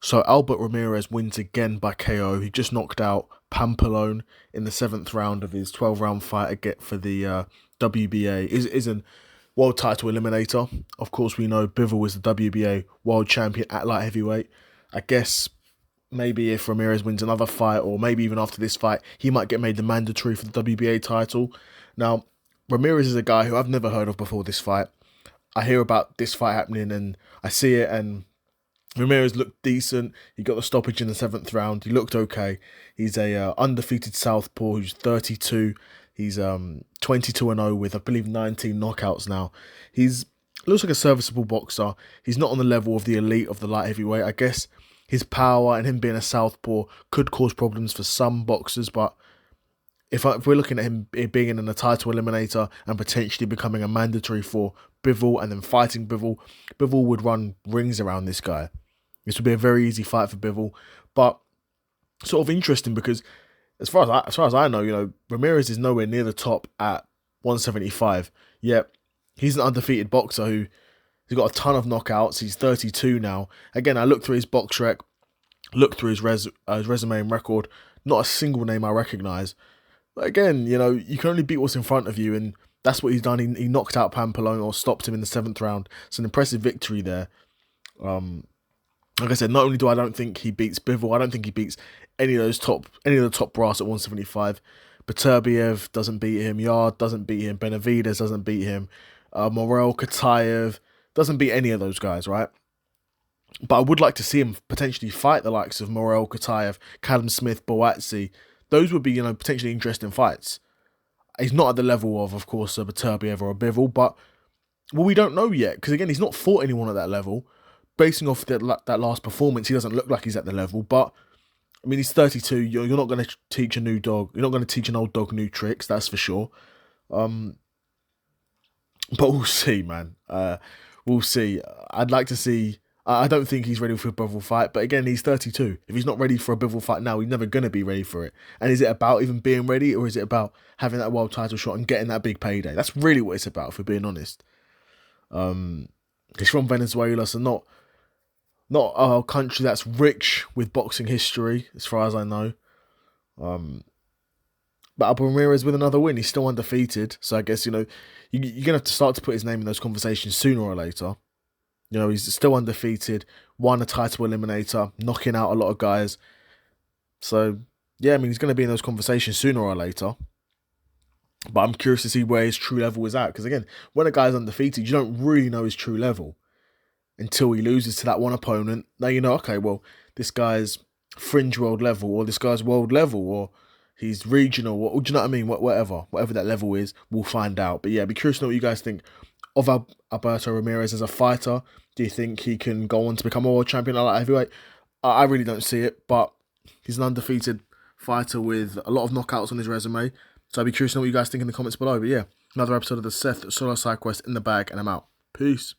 So Albert Ramirez wins again by KO. He just knocked out Pampalone in the 7th round of his 12-round fight again for the WBA. Is a world title eliminator. Of course, we know Bivol is the WBA world champion at light heavyweight. I guess maybe if Ramirez wins another fight, or maybe even after this fight, he might get made the mandatory for the WBA title. Now, Ramirez is a guy who I've never heard of before this fight. I hear about this fight happening and I see it, and Ramirez looked decent. He got the stoppage in the 7th round. He looked okay. He's a undefeated southpaw who's 32. He's 22-0 with, I believe, 19 knockouts now. Looks like a serviceable boxer. He's not on the level of the elite of the light heavyweight. I guess his power and him being a southpaw could cause problems for some boxers, but if we're looking at him being in a title eliminator and potentially becoming a mandatory for Bivol and then fighting Bivol, Bivol would run rings around this guy. This would be a very easy fight for Bivol, but sort of interesting because as far as I know, Ramirez is nowhere near the top at 175. Yet he's an undefeated boxer who's got a ton of knockouts. He's 32 now. Again, I looked through his box rec, looked through his resume and record. Not a single name I recognise. But again, you can only beat what's in front of you, and that's what he's done. He knocked out Pampalone or stopped him in the 7th round. It's an impressive victory there. Like I said, not only do I don't think he beats Bivol, I don't think he beats any of the top brass at 175. Beterbiev doesn't beat him. Yard doesn't beat him. Benavidez doesn't beat him. Morel, Katayev doesn't beat any of those guys, right? But I would like to see him potentially fight the likes of Morel, Katayev, Callum Smith, Boatsi. Those would be, potentially interesting fights. He's not at the level of course, a Beterbiev or a Bivol, but we don't know yet. Because again, he's not fought anyone at that level. Basing off that last performance, he doesn't look like he's at the level. But I mean, he's 32. You're not going to teach a new dog. You're not going to teach an old dog new tricks. That's for sure. But we'll see, man. We'll see. I'd like to see. I don't think he's ready for a Bivol fight, but again, he's 32. If he's not ready for a Bivol fight now, he's never going to be ready for it. And is it about even being ready, or is it about having that world title shot and getting that big payday? That's really what it's about, if we're being honest. He's from Venezuela, so not a country that's rich with boxing history, as far as I know. But Albert Ramirez with another win. He's still undefeated, so I guess, you're going to have to start to put his name in those conversations sooner or later. He's still undefeated, won a title eliminator, knocking out a lot of guys. So, yeah, I mean, he's going to be in those conversations sooner or later. But I'm curious to see where his true level is at. Because, again, when a guy's undefeated, you don't really know his true level until he loses to that one opponent. Now you know, okay, well, this guy's fringe world level, or this guy's world level, or he's regional, or do you know what I mean? Whatever that level is, we'll find out. But yeah, be curious to know what you guys think of Alberto Ramirez as a fighter. Do you think he can go on to become a world champion at light heavyweight? I really don't see it, but he's an undefeated fighter with a lot of knockouts on his resume. So I'd be curious to know what you guys think in the comments below. But yeah, another episode of the Seth Solo Side Quest in the bag, and I'm out. Peace.